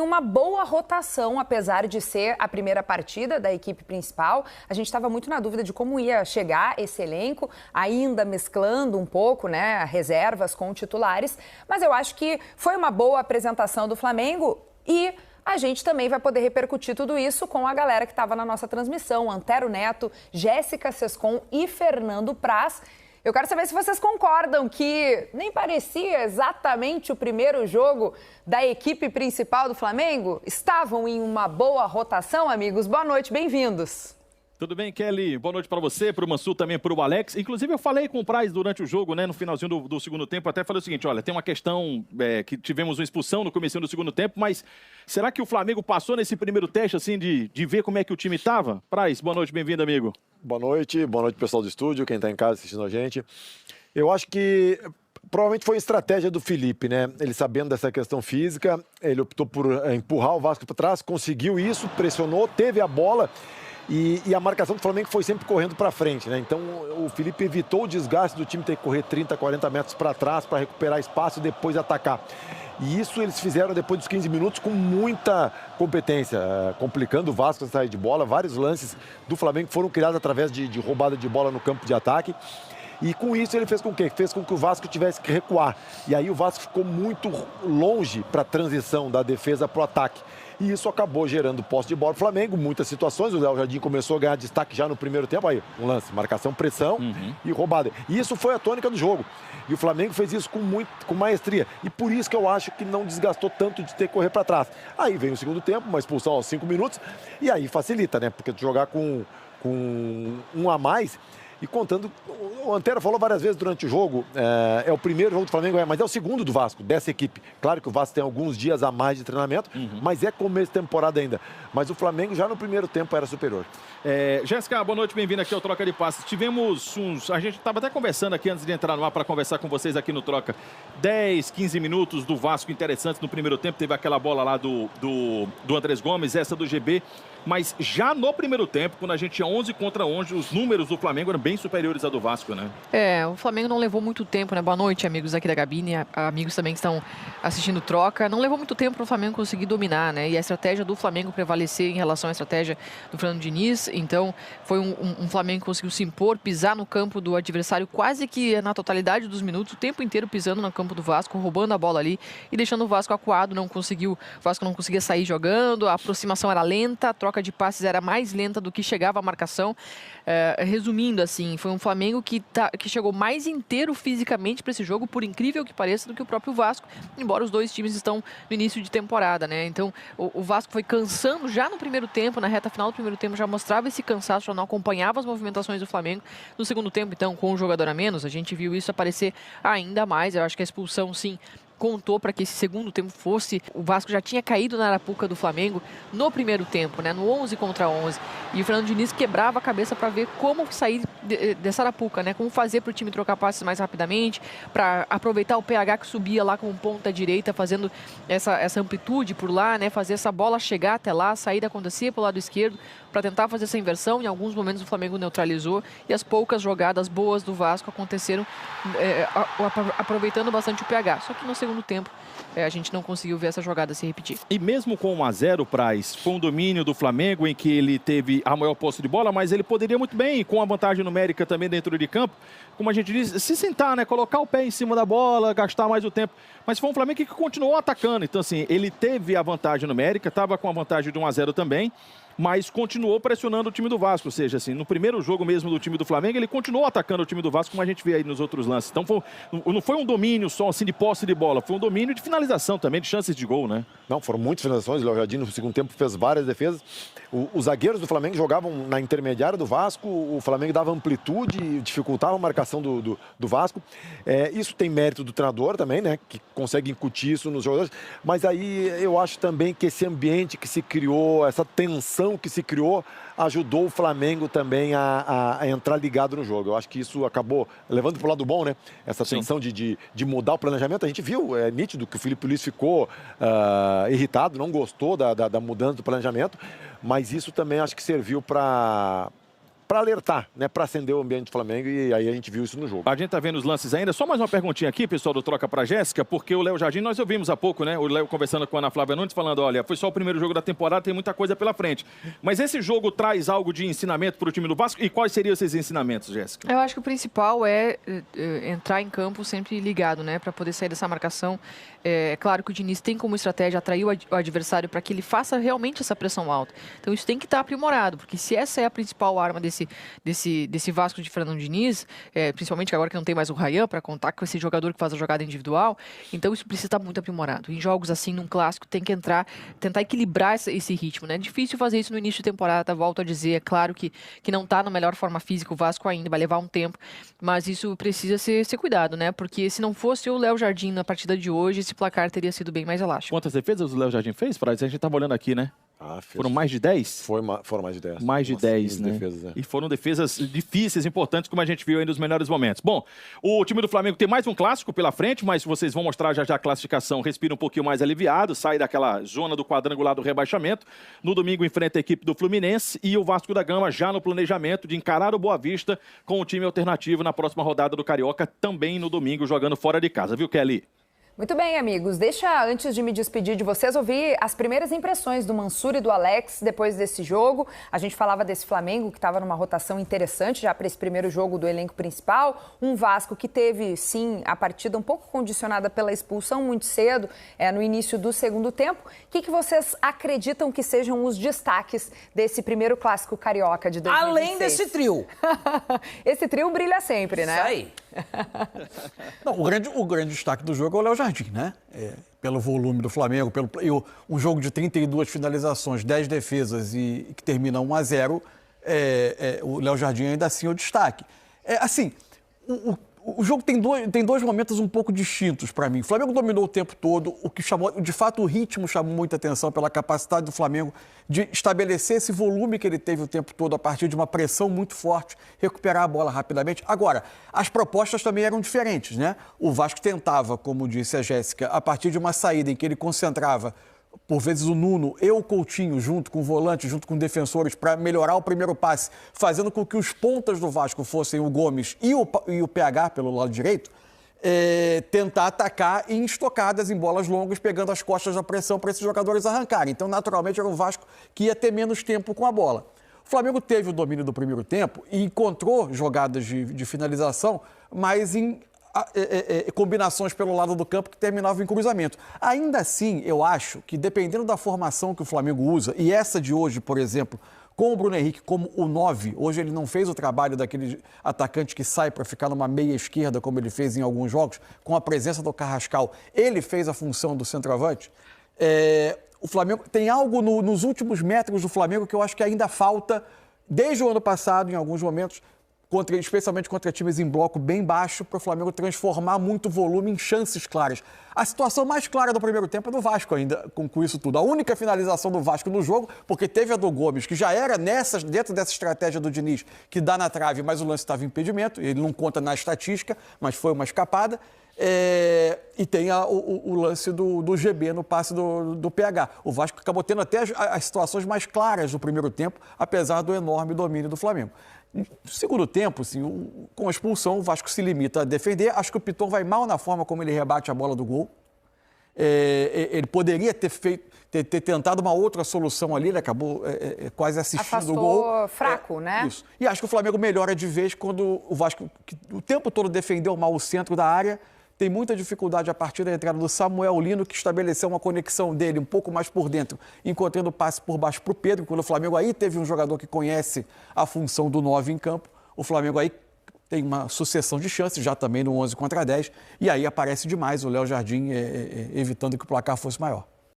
Uma boa rotação, apesar de ser a primeira partida da equipe principal. A gente estava muito na dúvida de como ia chegar esse elenco, ainda mesclando um pouco, né, reservas com titulares. Mas eu acho que foi uma boa apresentação do Flamengo e a gente também vai poder repercutir tudo isso com a galera que estava na nossa transmissão: Antero Neto, Jéssica Sescon e Fernando Praz. Eu quero saber se vocês concordam que nem parecia exatamente o primeiro jogo da equipe principal do Flamengo. Estavam em uma boa rotação, amigos? Boa noite, bem-vindos. Tudo bem, Kelly? Boa noite para você, para o Mansur, também para o Alex. Inclusive, eu falei com o Praz durante o jogo, né, no finalzinho do segundo tempo, até falei o seguinte: olha, tem uma questão que tivemos uma expulsão no comecinho do segundo tempo, mas será que o Flamengo passou nesse primeiro teste, assim, de ver como é que o time estava? Praz, boa noite, bem-vindo, amigo. Boa noite pessoal do estúdio, quem está em casa assistindo a gente. Eu acho que provavelmente foi estratégia do Felipe, né? Ele sabendo dessa questão física, ele optou por empurrar o Vasco para trás, conseguiu isso, pressionou, teve a bola e a marcação do Flamengo foi sempre correndo para frente, né? Então o Felipe evitou o desgaste do time ter que correr 30, 40 metros para trás para recuperar espaço e depois atacar. E isso eles fizeram depois dos 15 minutos com muita competência, complicando o Vasco a sair de bola. Vários lances do Flamengo foram criados através de roubada de bola no campo de ataque. E com isso ele fez com que? Fez com que o Vasco tivesse que recuar. E aí o Vasco ficou muito longe para a transição da defesa para o ataque. E isso acabou gerando posse de bola do Flamengo, muitas situações. O Léo Jardim começou a ganhar destaque já no primeiro tempo. Aí, um lance, marcação, pressão e roubada. E isso foi a tônica do jogo. E o Flamengo fez isso com maestria. E por isso que eu acho que não desgastou tanto de ter que correr para trás. Aí vem o segundo tempo, uma expulsão aos 5 minutos. E aí facilita, né? Porque jogar com um a mais... E contando, o Antero falou várias vezes durante o jogo, é o primeiro jogo do Flamengo, mas é o segundo do Vasco, dessa equipe. Claro que o Vasco tem alguns dias a mais de treinamento, mas é começo de temporada ainda. Mas o Flamengo já no primeiro tempo era superior. Jéssica, boa noite, bem-vinda aqui ao Troca de Passes. Tivemos a gente estava até conversando aqui antes de entrar no ar para conversar com vocês aqui no Troca. 10, 15 minutos do Vasco interessantes no primeiro tempo. Teve aquela bola lá do Andrés Gomes, essa do GB. Mas já no primeiro tempo, quando a gente tinha 11 contra 11, os números do Flamengo eram bem superiores a do Vasco, né? O Flamengo não levou muito tempo, né? Boa noite, amigos aqui da cabine, amigos também que estão assistindo Troca. Não levou muito tempo para o Flamengo conseguir dominar, né? E a estratégia do Flamengo prevalecer em relação à estratégia do Fernando Diniz. Então, foi um Flamengo que conseguiu se impor, pisar no campo do adversário quase que na totalidade dos minutos, o tempo inteiro pisando no campo do Vasco, roubando a bola ali e deixando o Vasco acuado. O Vasco não conseguia sair jogando, a aproximação era lenta, a troca de passes era mais lenta do que chegava a marcação. Resumindo, assim, foi um Flamengo que chegou mais inteiro fisicamente para esse jogo, por incrível que pareça, do que o próprio Vasco, embora os dois times estão no início de temporada, né? Então, o Vasco foi cansando já no primeiro tempo, na reta final do primeiro tempo, já mostrava esse cansaço, já não acompanhava as movimentações do Flamengo. No segundo tempo, então, com um jogador a menos, a gente viu isso aparecer ainda mais. Eu acho que a expulsão, sim, contou para que esse segundo tempo fosse... O Vasco já tinha caído na arapuca do Flamengo no primeiro tempo, né? No 11 contra 11. E o Fernando Diniz quebrava a cabeça para ver como sair dessa arapuca, né? Como fazer para o time trocar passes mais rapidamente, para aproveitar o PH que subia lá com ponta direita, fazendo essa amplitude por lá, né? Fazer essa bola chegar até lá, a saída acontecer pelo lado esquerdo, para tentar fazer essa inversão. Em alguns momentos o Flamengo neutralizou e as poucas jogadas boas do Vasco aconteceram aproveitando bastante o PH. Só que no segundo tempo a gente não conseguiu ver essa jogada se repetir. E mesmo com 1-0, Praz, foi um domínio do Flamengo em que ele teve a maior posse de bola, mas ele poderia muito bem, com a vantagem numérica também dentro de campo, como a gente diz, se sentar, né? Colocar o pé em cima da bola, gastar mais o tempo. Mas foi um Flamengo que continuou atacando. Então, assim, ele teve a vantagem numérica, estava com a vantagem de 1-0 também, mas continuou pressionando o time do Vasco. Ou seja, assim, no primeiro jogo mesmo do time do Flamengo, ele continuou atacando o time do Vasco, como a gente vê aí nos outros lances. Então, não foi um domínio só assim de posse de bola, foi um domínio de finalização também, de chances de gol, né? Não, foram muitas finalizações. O Léo Jardim no segundo tempo fez várias defesas. Os zagueiros do Flamengo jogavam na intermediária do Vasco, o Flamengo dava amplitude e dificultava a marcação do Vasco. Isso tem mérito do treinador também, né? Que consegue incutir isso nos jogadores. Mas aí eu acho também que esse ambiente que se criou, essa tensão que se criou, ajudou o Flamengo também a entrar ligado no jogo. Eu acho que isso acabou levando para o lado bom, né? Essa tensão de mudar o planejamento. A gente viu, é nítido que o Felipe Luiz ficou irritado, não gostou da mudança do planejamento, mas isso também acho que serviu para para alertar, né, para acender o ambiente do Flamengo, e aí a gente viu isso no jogo. A gente tá vendo os lances ainda. Só mais uma perguntinha aqui, pessoal do Troca pra Jéssica, porque o Léo Jardim, nós ouvimos há pouco, né? O Léo conversando com a Ana Flávia Nunes, falando, olha, foi só o primeiro jogo da temporada, tem muita coisa pela frente. Mas esse jogo traz algo de ensinamento para o time do Vasco? E quais seriam esses ensinamentos, Jéssica? Eu acho que o principal é entrar em campo sempre ligado, né? Para poder sair dessa marcação. É claro que o Diniz tem como estratégia atrair o adversário para que ele faça realmente essa pressão alta. Então isso tem que estar aprimorado, porque se essa é a principal arma desse Vasco de Fernando Diniz, principalmente agora que não tem mais o Ryan para contar com esse jogador que faz a jogada individual, então isso precisa estar muito aprimorado. Em jogos assim, num clássico, tem que entrar, tentar equilibrar esse ritmo, né? É difícil fazer isso no início de temporada, volto a dizer, é claro que não está na melhor forma física o Vasco ainda, vai levar um tempo, mas isso precisa ser cuidado, né? Porque se não fosse o Léo Jardim na partida de hoje, esse placar teria sido bem mais elástico. Quantas defesas o Léo Jardim fez, Frades? A gente estava olhando aqui, né? Foram mais de 10? Foram mais de 10. Mais de 10, né? Defesas, E foram defesas difíceis, importantes, como a gente viu aí nos melhores momentos. Bom, o time do Flamengo tem mais um clássico pela frente, mas vocês vão mostrar já a classificação. Respira um pouquinho mais aliviado, sai daquela zona do quadrangular do rebaixamento. No domingo enfrenta a equipe do Fluminense e o Vasco da Gama já no planejamento de encarar o Boa Vista com o time alternativo na próxima rodada do Carioca, também no domingo, jogando fora de casa. Viu, Kelly? Muito bem, amigos. Deixa, antes de me despedir de vocês, ouvir as primeiras impressões do Mansur e do Alex depois desse jogo. A gente falava desse Flamengo que estava numa rotação interessante já para esse primeiro jogo do elenco principal. Um Vasco que teve, sim, a partida um pouco condicionada pela expulsão muito cedo, no início do segundo tempo. O que vocês acreditam que sejam os destaques desse primeiro clássico carioca de 2026? Além desse trio. Esse trio brilha sempre, né? Isso aí. Não, o grande destaque do jogo é o Léo Jardim, né? Pelo volume do Flamengo, um jogo de 32 finalizações, 10 defesas e que termina 1-0, o Léo Jardim ainda assim é o destaque. O jogo tem dois momentos um pouco distintos para mim. O Flamengo dominou o tempo todo, o que chamou, de fato, o ritmo chamou muita atenção pela capacidade do Flamengo de estabelecer esse volume que ele teve o tempo todo a partir de uma pressão muito forte, recuperar a bola rapidamente. Agora, as propostas também eram diferentes, né? O Vasco tentava, como disse a Jéssica, a partir de uma saída em que ele concentrava por vezes o Nuno e o Coutinho, junto com o volante, junto com defensores, para melhorar o primeiro passe, fazendo com que os pontas do Vasco fossem o Gomes e o PH pelo lado direito, tentar atacar em estocadas, em bolas longas, pegando as costas da pressão para esses jogadores arrancarem. Então, naturalmente, era um Vasco que ia ter menos tempo com a bola. O Flamengo teve o domínio do primeiro tempo e encontrou jogadas de finalização, mas em combinações pelo lado do campo que terminavam em cruzamento. Ainda assim, eu acho que dependendo da formação que o Flamengo usa, e essa de hoje, por exemplo, com o Bruno Henrique como o 9, hoje ele não fez o trabalho daquele atacante que sai para ficar numa meia esquerda, como ele fez em alguns jogos, com a presença do Carrascal, ele fez a função do centroavante. O Flamengo tem algo nos últimos metros do Flamengo que eu acho que ainda falta, desde o ano passado, em alguns momentos, especialmente contra times em bloco bem baixo, para o Flamengo transformar muito volume em chances claras. A situação mais clara do primeiro tempo é do Vasco ainda, com isso tudo. A única finalização do Vasco no jogo, porque teve a do Gomes, que já era dentro dessa estratégia do Diniz, que dá na trave, mas o lance estava em impedimento, ele não conta na estatística, mas foi uma escapada. E tem o lance do GB no passe do PH. O Vasco acabou tendo até as situações mais claras do primeiro tempo, apesar do enorme domínio do Flamengo. No segundo tempo, assim, com a expulsão, o Vasco se limita a defender. Acho que o Piton vai mal na forma como ele rebate a bola do gol. Ele poderia ter tentado uma outra solução ali, ele acabou quase assistindo o gol. Afastou fraco, né? Isso. E acho que o Flamengo melhora de vez quando o Vasco, que o tempo todo defendeu mal o centro da área, tem muita dificuldade a partir da entrada do Samuel Lino, que estabeleceu uma conexão dele um pouco mais por dentro, encontrando o passe por baixo para o Pedro. Quando o Flamengo aí teve um jogador que conhece a função do 9 em campo, o Flamengo aí tem uma sucessão de chances, já também no 11 contra 10, e aí aparece demais o Léo Jardim evitando que o placar fosse maior.